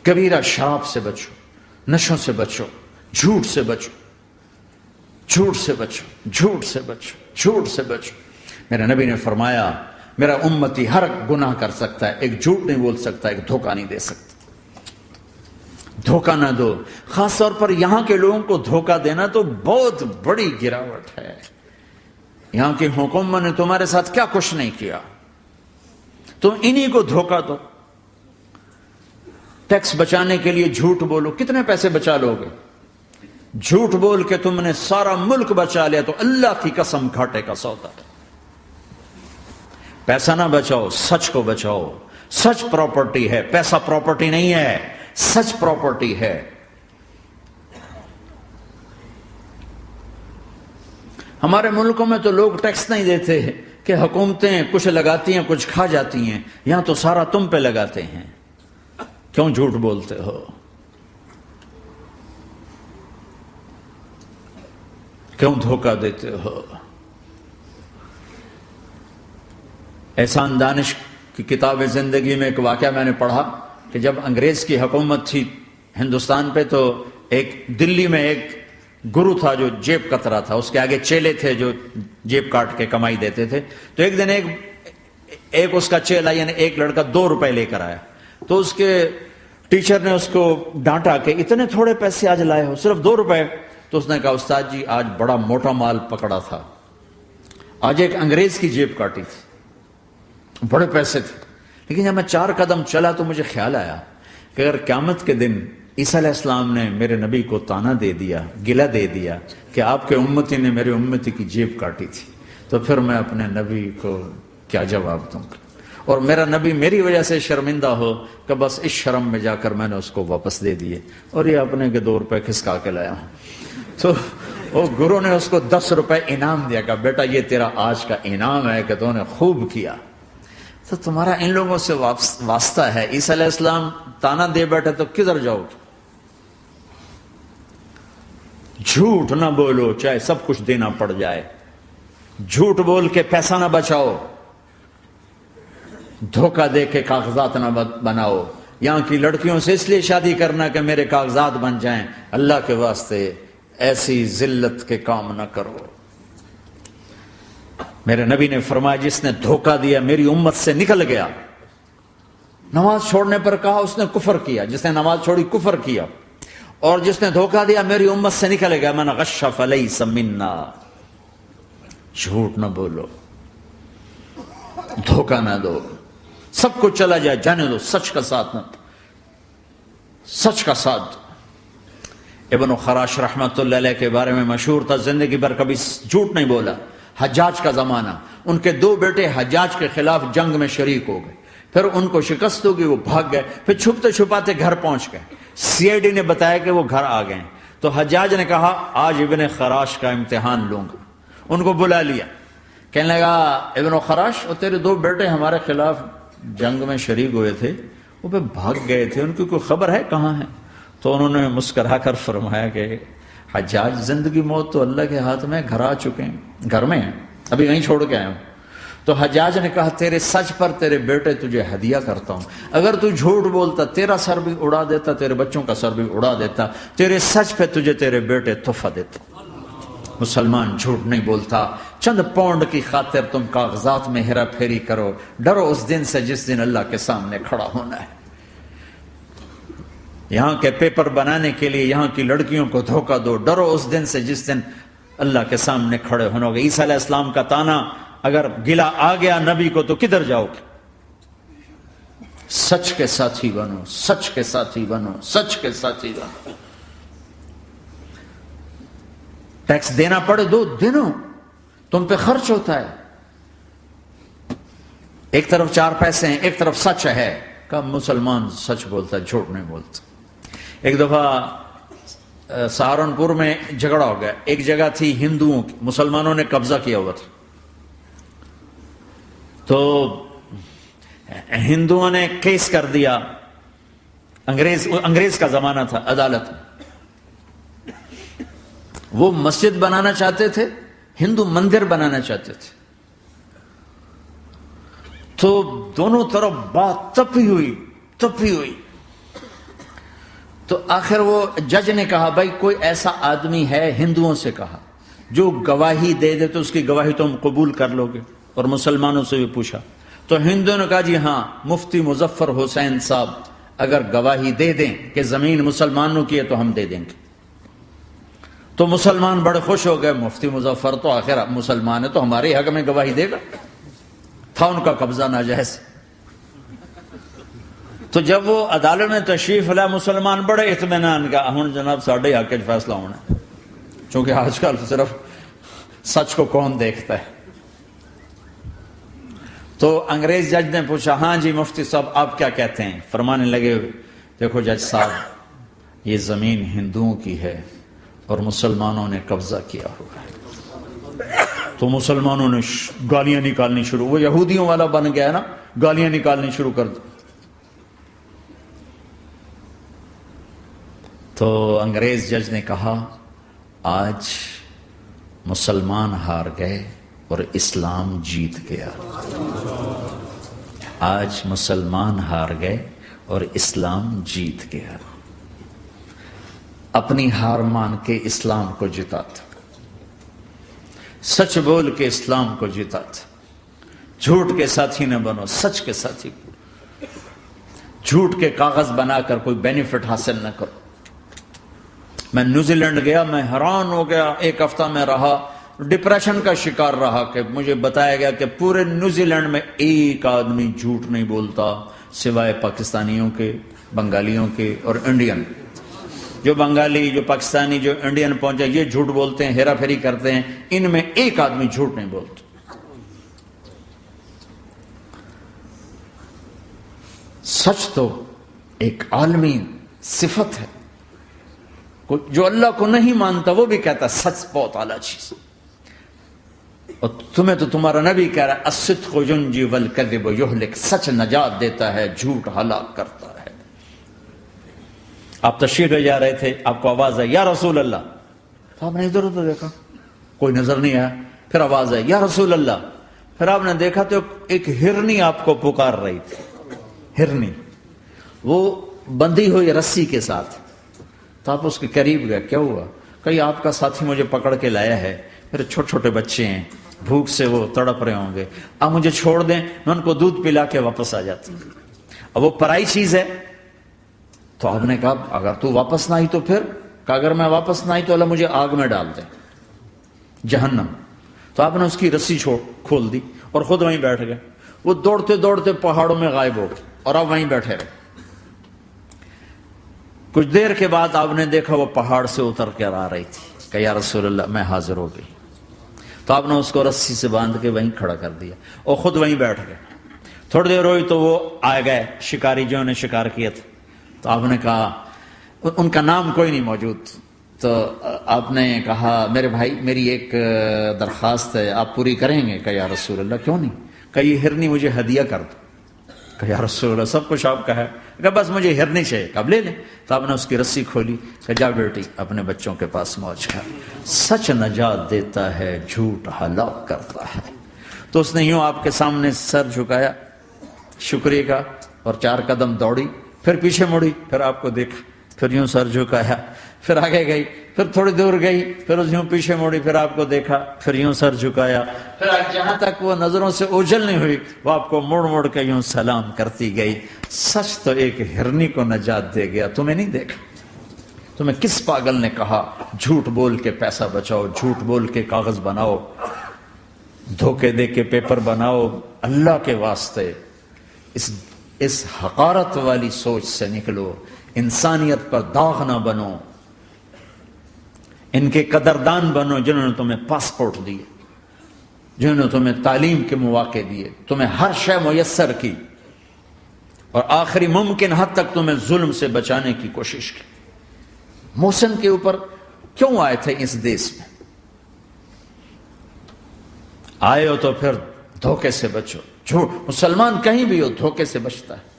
کبیرہ شراب سے بچو، نشوں سے بچو، جھوٹ سے بچو، جھوٹ سے بچو، جھوٹ سے بچو، جھوٹ سے بچو۔ میرے نبی نے فرمایا میرا امتی ہر گناہ کر سکتا ہے، ایک جھوٹ نہیں بول سکتا، ایک دھوکہ نہیں دے سکتا۔ دھوکہ نہ دو، خاص طور پر یہاں کے لوگوں کو دھوکہ دینا تو بہت بڑی گراوٹ ہے۔ یہاں کی حکومت نے تمہارے ساتھ کیا کچھ نہیں کیا، تم انہی کو دھوکہ دو۔ ٹیکس بچانے کے لیے جھوٹ بولو، کتنے پیسے بچا لو گے؟ جھوٹ بول کے تم نے سارا ملک بچا لیا تو اللہ کی قسم گھاٹے کا سودا ہے۔ پیسہ نہ بچاؤ، سچ کو بچاؤ۔ سچ پراپرٹی ہے، پیسہ پراپرٹی نہیں ہے، سچ پراپرٹی ہے۔ ہمارے ملکوں میں تو لوگ ٹیکس نہیں دیتے کہ حکومتیں کچھ لگاتی ہیں کچھ کھا جاتی ہیں، یہاں تو سارا تم پہ لگاتے ہیں۔ کیوں جھوٹ بولتے ہو؟ کیوں دھوکہ دیتے ہو؟ احسان دانش کی کتاب زندگی میں ایک واقعہ میں نے پڑھا کہ جب انگریز کی حکومت تھی ہندوستان پہ تو ایک دلی میں ایک گرو تھا جو جیب کترا تھا، اس کے آگے چیلے تھے جو جیب کاٹ کے کمائی دیتے تھے۔ تو ایک دن ایک اس کا چیلا یعنی ایک لڑکا 2 روپے لے کر آیا، تو اس کے ٹیچر نے اس کو ڈانٹا کہ اتنے تھوڑے پیسے آج لائے ہو، صرف 2 روپے۔ تو اس نے کہا استاد جی آج بڑا موٹا مال پکڑا تھا، آج ایک انگریز کی جیب کاٹی تھی، بڑے پیسے تھے۔ لیکن جب میں 4 قدم چلا تو مجھے خیال آیا کہ اگر قیامت کے دن عیسیٰ علیہ السلام نے میرے نبی کو تانا دے دیا، گلہ دے دیا کہ آپ کے امتی نے میرے امتی کی جیب کاٹی تھی، تو پھر میں اپنے نبی کو کیا جواب دوں گا؟ اور میرا نبی میری وجہ سے شرمندہ ہو کہ بس اس شرم میں جا کر میں نے اس کو واپس دے دیے اور یہ اپنے کے 2 روپے کھسکا کے لایا ہوں۔ تو وہ گرو نے اس کو 10 روپے انعام دیا کہ بیٹا یہ تیرا آج کا انعام ہے کہ تو نے خوب کیا۔ تو تمہارا ان لوگوں سے واسطہ ہے، عیسیٰ علیہ السلام تانا دے بیٹھے تو کدھر جاؤ گے؟ جھوٹ نہ بولو چاہے سب کچھ دینا پڑ جائے، جھوٹ بول کے پیسہ نہ بچاؤ، دھوکہ دے کے کاغذات نہ بناؤ۔ یہاں کی لڑکیوں سے اس لیے شادی کرنا کہ میرے کاغذات بن جائیں، اللہ کے واسطے ایسی ذلت کے کام نہ کرو۔ میرے نبی نے فرمایا جس نے دھوکہ دیا میری امت سے نکل گیا۔ نماز چھوڑنے پر کہا اس نے کفر کیا، جس نے نماز چھوڑی کفر کیا، اور جس نے دھوکہ دیا میری امت سے نکل گیا۔ من غش فلیس منا۔ جھوٹ نہ بولو، دھوکہ نہ دو، سب کچھ چلا جائے جانے دو، سچ کا ساتھ نہ، سچ کا ساتھ۔ ابن خراش رحمت اللہ علیہ کے بارے میں مشہور تھا، زندگی بھر کبھی جھوٹ نہیں بولا۔ حجاج کا زمانہ، ان کے 2 بیٹے حجاج کے خلاف جنگ میں شریک ہو گئے، پھر ان کو شکست ہوگی، وہ بھاگ گئے، پھر چھپتے چھپاتے گھر پہنچ گئے۔ سی آئی ڈی نے بتایا کہ وہ گھر آ گئے، تو حجاج نے کہا آج ابن خراش کا امتحان لوں گا۔ ان کو بلا لیا، کہنے لگا ابن خراش وہ تیرے 2 بیٹے ہمارے خلاف جنگ میں شریک ہوئے تھے، وہ پہ بھاگ گئے تھے، ان کی کوئی خبر ہے کہاں ہے؟ تو انہوں نے مسکرا کر فرمایا کہ حجاج زندگی موت تو اللہ کے ہاتھ میں، گھر آ چکے ہیں، گھر میں ہیں، ابھی وہیں چھوڑ کے آئے ہوں۔ تو حجاج نے کہا تیرے سچ پر تیرے بیٹے تجھے ہدیہ کرتا ہوں، اگر تو جھوٹ بولتا تیرا سر بھی اڑا دیتا، تیرے بچوں کا سر بھی اڑا دیتا، تیرے سچ پہ تجھے تیرے بیٹے تحفہ دیتا۔ مسلمان جھوٹ نہیں بولتا۔ چند پاؤنڈ کی خاطر تم کاغذات میں ہیرا پھیری کرو، ڈرو اس دن سے جس دن اللہ کے سامنے کھڑا ہونا ہے۔ یہاں کے پیپر بنانے کے لیے یہاں کی لڑکیوں کو دھوکہ دو، ڈرو اس دن سے جس دن اللہ کے سامنے کھڑے ہونا ہوگا۔ عیسیٰ علیہ السلام کا تانا اگر گلا آ گیا نبی کو تو کدھر جاؤ گے؟ سچ کے ساتھی بنو، سچ کے ساتھی بنو، سچ کے ساتھی بنو۔ ٹیکس دینا پڑے دو، دنو، تم پہ خرچ ہوتا ہے۔ ایک طرف 4 پیسے ہیں، ایک طرف سچ ہے، کہ مسلمان سچ بولتا ہے، جھوٹ نہیں بولتا۔ ایک دفعہ سہارنپور میں جھگڑا ہو گیا، ایک جگہ تھی ہندوؤں کی، مسلمانوں نے قبضہ کیا ہوا تھا، تو ہندوؤں نے کیس کر دیا، انگریز کا زمانہ تھا، عدالت میں۔ وہ مسجد بنانا چاہتے تھے، ہندو مندر بنانا چاہتے تھے، تو دونوں طرف بات تپی ہوئی، تو آخر وہ جج نے کہا بھائی کوئی ایسا آدمی ہے، ہندوؤں سے کہا، جو گواہی دے دے تو اس کی گواہی تم قبول کر لو گے؟ اور مسلمانوں سے بھی پوچھا تو ہندوؤں نے کہا جی ہاں، مفتی مظفر حسین صاحب اگر گواہی دے دیں کہ زمین مسلمانوں کی ہے تو ہم دے دیں گے۔ تو مسلمان بڑے خوش ہو گئے، مفتی مظفر تو آخر مسلمان ہے تو ہمارے حق میں گواہی دے گا، تھا ان کا قبضہ ناجائز۔ تو جب وہ عدالت میں تشریف لائے، مسلمان بڑے اطمینان کا، ہن جناب ساڈے حق وچ فیصلہ ہونا ہے، چونکہ آج کل صرف سچ کو کون دیکھتا ہے۔ تو انگریز جج نے پوچھا ہاں جی مفتی صاحب آپ کیا کہتے ہیں؟ فرمانے لگے دیکھو جج صاحب، یہ زمین ہندوؤں کی ہے اور مسلمانوں نے قبضہ کیا ہوا ہے۔ تو مسلمانوں نے گالیاں نکالنی شروع، وہ یہودیوں والا بن گیا نا، گالیاں نکالنی شروع کر دی۔ تو انگریز جج نے کہا آج مسلمان ہار گئے اور اسلام جیت گیا، آج مسلمان ہار گئے اور اسلام جیت گیا۔ اپنی ہار مان کے اسلام کو جیتا تھا، سچ بول کے اسلام کو جیتا تھا۔ جھوٹ کے ساتھی نہ بنو، سچ کے ساتھی، جھوٹ کے کاغذ بنا کر کوئی بینیفٹ حاصل نہ کرو۔ میں نیوزی لینڈ گیا، میں حیران ہو گیا، ایک ہفتہ میں رہا، ڈپریشن کا شکار رہا کہ مجھے بتایا گیا کہ پورے نیوزی لینڈ میں ایک آدمی جھوٹ نہیں بولتا سوائے پاکستانیوں کے، بنگالیوں کے اور انڈین۔ جو بنگالی، جو پاکستانی، جو انڈین پہنچے یہ جھوٹ بولتے ہیں، ہیرا پھیری کرتے ہیں، ان میں ایک آدمی جھوٹ نہیں بولتا۔ سچ تو ایک عالمی صفت ہے، جو اللہ کو نہیں مانتا وہ بھی کہتا سچ بہت اعلیٰ چیز، اور تمہیں تو تمہارا نبی کہہ رہا ہے الصدق ینجی والکذب یہلک، سچ نجات دیتا ہے، جھوٹ ہلاک کرتا ہے۔ آپ تشریف لے جا رہے تھے، آپ کو آواز آئی یا رسول اللہ، تو آپ نے ادھر ادھر دیکھا، کوئی نظر نہیں آیا، پھر آواز آئی یا رسول اللہ، پھر آپ نے دیکھا تو ایک ہرنی آپ کو پکار رہی تھی، ہرنی، وہ بندھی ہوئی رسی کے ساتھ۔ تو آپ اس کے قریب گئے، کیا ہوا؟ کہ آپ کا ساتھی مجھے پکڑ کے لایا ہے، میرے چھوٹے چھوٹے بچے ہیں، بھوک سے وہ تڑپ رہے ہوں گے، آپ مجھے چھوڑ دیں، میں ان کو دودھ پلا کے واپس آ جاتا ہوں۔ اب وہ پرائی چیز ہے، تو آپ نے کہا اگر تو واپس نہ آئی تو پھر، کہ اگر میں واپس نہ آئی تو اللہ مجھے آگ میں ڈال دے، جہنم۔ تو آپ نے اس کی رسی کھول دی اور خود وہیں بیٹھ گئے۔ وہ دوڑتے دوڑتے پہاڑوں میں غائب ہو گئے اور آپ وہیں بیٹھے رہے۔ کچھ دیر کے بعد آپ نے دیکھا وہ پہاڑ سے اتر کر آ رہی تھی، کہ یا رسول اللہ میں حاضر ہو گئی۔ تو آپ نے اس کو رسی سے باندھ کے وہیں کھڑا کر دیا اور خود وہیں بیٹھ گئے۔ تھوڑی دیر ہوئی تو وہ آ گئے شکاری جو نے شکار کیا تھا۔ تو آپ نے کہا، ان کا نام کوئی نہیں موجود، تو آپ نے کہا میرے بھائی میری ایک درخواست ہے، آپ پوری کریں گے؟ کہ یا رسول اللہ کیوں نہیں؟ کہ یہ ہرنی مجھے ہدیہ کر دو۔ کہ یا رسول اللہ سب کچھ آپ کا ہے، کہ بس مجھے ہرنی چاہیے، کب لے لیں۔ تو آپ نے اس کی رسی کھولی، کہ جا بیٹی اپنے بچوں کے پاس موج کر، سچ نجات دیتا ہے، جھوٹ ہلاک کرتا ہے۔ تو اس نے یوں آپ کے سامنے سر جھکایا شکریہ کا اور 4 قدم دوڑی، پھر پیچھے مڑی، پھر آپ کو دیکھا، پھر یوں سر جھکایا، پھر آگے گئی، پھر تھوڑی دور گئی، پھر یوں پیچھے مڑی، پھر آپ کو دیکھا، پھر یوں سر جھکایا، پھر جہاں تک وہ نظروں سے اوجھل نہیں ہوئی وہ آپ کو مڑ مڑ کے یوں سلام کرتی گئی۔ سچ تو ایک ہرنی کو نجات دے گیا، تمہیں نہیں دیکھا۔ تمہیں کس پاگل نے کہا جھوٹ بول کے پیسہ بچاؤ، جھوٹ بول کے کاغذ بناؤ، دھوکے دے کے پیپر بناؤ؟ اللہ کے واسطے اس حقارت والی سوچ سے نکلو، انسانیت پر داغ نہ بنو، ان کے قدردان بنو جنہوں نے تمہیں پاسپورٹ دیے، جنہوں نے تمہیں تعلیم کے مواقع دیے، تمہیں ہر شے میسر کی، اور آخری ممکن حد تک تمہیں ظلم سے بچانے کی کوشش کی۔ محسن کے اوپر کیوں آئے تھے اس دیس میں؟ آئے ہو تو پھر دھوکے سے بچو۔ جھوٹ، مسلمان کہیں بھی ہو دھوکے سے بچتا ہے۔